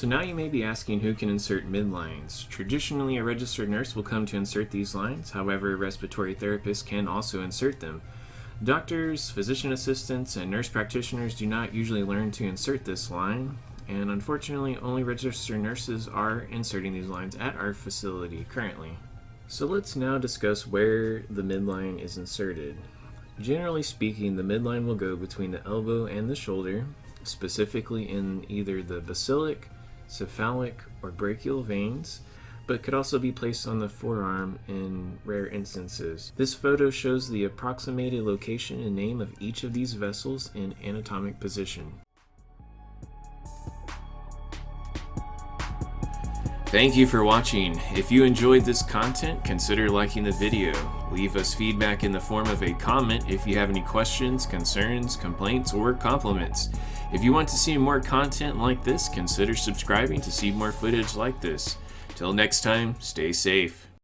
So now you may be asking who can insert midlines. Traditionally, a registered nurse will come to insert these lines. However, respiratory therapists can also insert them. Doctors, physician assistants, and nurse practitioners do not usually learn to insert this line, and unfortunately, only registered nurses are inserting these lines at our facility currently. So let's now discuss where the midline is inserted. Generally speaking, the midline will go between the elbow and the shoulder, specifically in either the basilic, cephalic, or brachial veins, but could also be placed on the forearm in rare instances. This photo shows the approximated location and name of each of these vessels in anatomic position. Thank you for watching. If you enjoyed this content, consider liking the video. Leave us feedback in the form of a comment if you have any questions, concerns, complaints, or compliments. If you want to see more content like this, consider subscribing to see more footage like this. Till next time, stay safe.